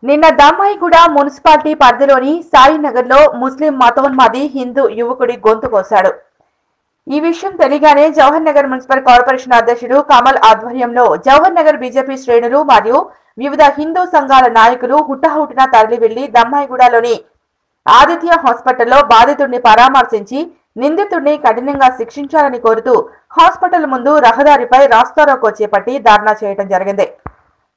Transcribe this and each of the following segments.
నిన్న దమ్మాయిగూడ మున్సిపాలిటీ పరిధిలోని సాయినగర్ లో ముస్లిం మతోన్మాది హిందూ యువకుడి గొంతు కోశాడు. ఈ విషయం తెలియగానే జవహర్ నగర్ మున్సిపల్ కార్పొరేషన్ అధ్యక్షుడు కమల్ ఆధ్వర్యంలో జవహర్ నగర్ బీజేపీ శ్రేణులు మరియు వివిధ హిందూ సంఘాల నాయకులు హుటాహుటిన తరలి వెళ్లి దమ్మాయిగూడలోని ఆదిత్య హాస్పిటల్లో బాధితుడిని పరామర్శించి నిందితుడిని కఠినంగా శిక్షించాలని కోరుతూ హాస్పిటల్ ముందు రహదారిపై రాస్తారోకో చేపట్టి ధర్నా చేయడం జరిగింది.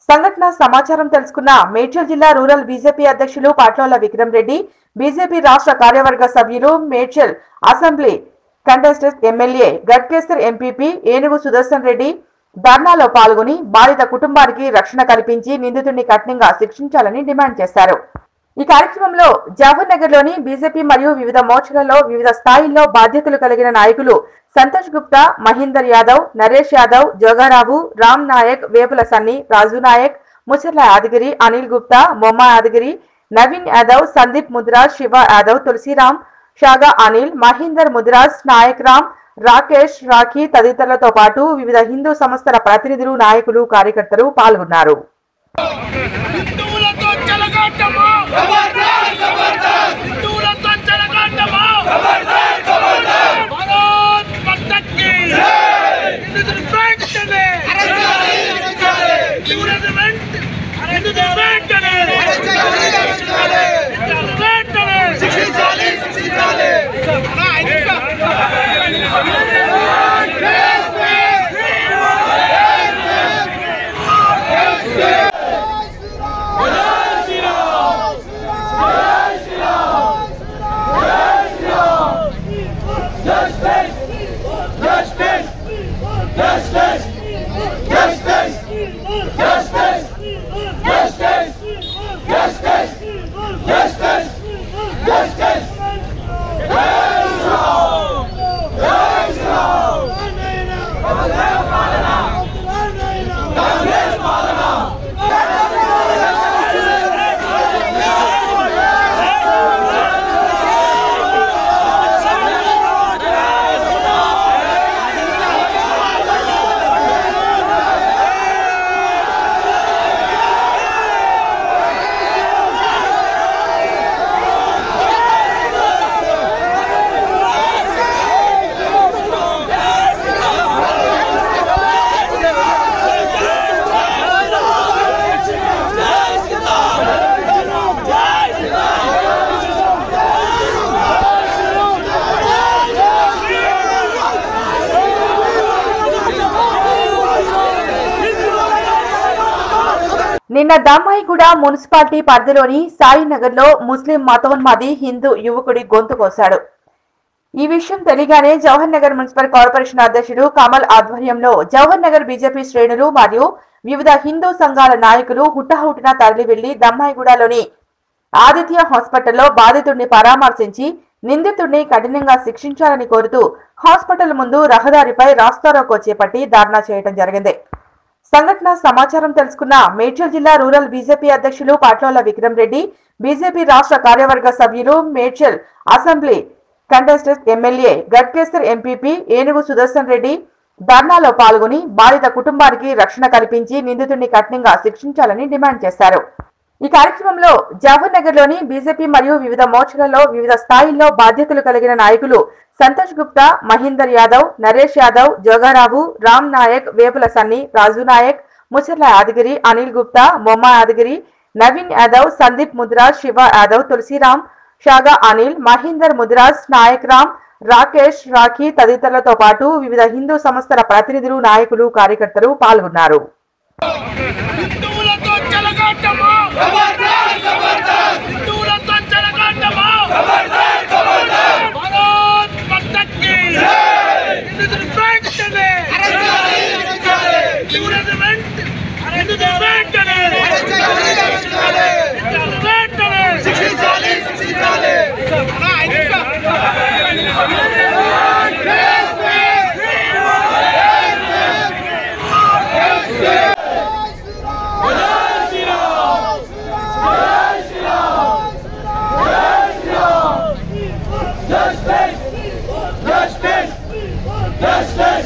సంఘటన సమాచారం తెలుసుకున్న మేడ్చల్ జిల్లా రూరల్ బీజేపీ అధ్యక్షులు పాట్లోల విక్రమ్ రెడ్డి, బీజేపీ రాష్ట్ర కార్యవర్గ సభ్యులు, Medchal assembly contestant MLA Ghatkesar MPP ఏనుగు సుదర్శన్ రెడ్డి ధర్నాలో పాల్గొని బాధిత కుటుంబానికి రక్షణ కల్పించి నిందితుడిని కఠినంగా శిక్షించాలని డిమాండ్ చేశారు. ఈ కార్యక్రమంలో జవహర్ నగర్ లోని బీజేపీ మరియు వివిధ మోర్చాలలో వివిధ స్థాయిల్లో బాధ్యతలు కలిగిన నాయకులు సంతోష్ గుప్తా, మహేందర్ యాదవ్, నరేష్ యాదవ్, జోగారావు, రామ్ నాయక్, వేపుల సన్ని, రాజు నాయక్, ముచర్ల యాదగిరి, అనిల్ గుప్తా, మొమ్మ యాదగిరి, నవీన్ యాదవ్, సందీప్ ముదిరాజ్, శివ యాదవ్, తులసిరామ్, షాగా అనిల్, మహేందర్ ముదిరాజ్, నాయక్ రామ్, రాకేష్, రాఖీ తదితరులతో పాటు వివిధ హిందూ సంస్థల ప్రతినిధులు, నాయకులు, కార్యకర్తలు పాల్గొన్నారు. నిన్న దమ్మాయిగూడ మున్సిపాలిటీ పరిధిలోని సాయినగర్ లో ముస్లిం మతోన్మాది హిందూ యువకుడి గొంతు కోశాడు. ఈ విషయం తెలియగానే జవహర్ నగర్ మున్సిపల్ కార్పొరేషన్ అధ్యక్షుడు కమల్ ఆధ్వర్యంలో జవహర్ నగర్ బీజేపీ శ్రేణులు మరియు వివిధ హిందూ సంఘాల నాయకులు హుటాహుటిన తరలి వెళ్లి దమ్మాయిగూడలోని ఆదిత్య హాస్పిటల్లో బాధితుడిని పరామర్శించి నిందితుడిని కఠినంగా శిక్షించాలని కోరుతూ హాస్పిటల్ ముందు రహదారిపై రాస్తారోకో చేపట్టి ధర్నా చేయడం జరిగింది. సంఘటన సమాచారం తెలుసుకున్న మేడ్చల్ జిల్లా రూరల్ బీజేపీ అధ్యక్షులు పాట్లోల విక్రమ్ రెడ్డి, బీజేపీ రాష్ట్ర కార్యవర్గ సభ్యులు, Medchal assembly contestant MLA Ghatkesar MPP ఏనుగు సుదర్శన్ రెడ్డి ధర్నాలో పాల్గొని బాధిత కుటుంబానికి రక్షణ కల్పించి నిందితుడిని కఠినంగా శిక్షించాలని డిమాండ్ చేశారు. ఈ కార్యక్రమంలో జవహర్ నగర్ లోని బీజేపీ మరియు వివిధ మోర్చాలలో వివిధ స్థాయిల్లో బాధ్యతలు కలిగిన నాయకులు సంతోష్ గుప్తా, మహేందర్ యాదవ్, నరేష్ యాదవ్, జోగారావు, రామ్ నాయక్, వేపుల సన్ని, రాజు నాయక్, ముచర్ల యాదగిరి, అనిల్ గుప్తా, మొమ్మ యాదగిరి, నవీన్ యాదవ్, సందీప్ ముదిరాజ్, శివ యాదవ్, తులసిరామ్, షాగా అనిల్, మహేందర్ ముదిరాజ్, నాయక్ రామ్, రాకేష్, రాఖీ తదితరులతో పాటు వివిధ హిందూ సంస్థల ప్రతినిధులు, నాయకులు, కార్యకర్తలు పాల్గొన్నారు. Justice!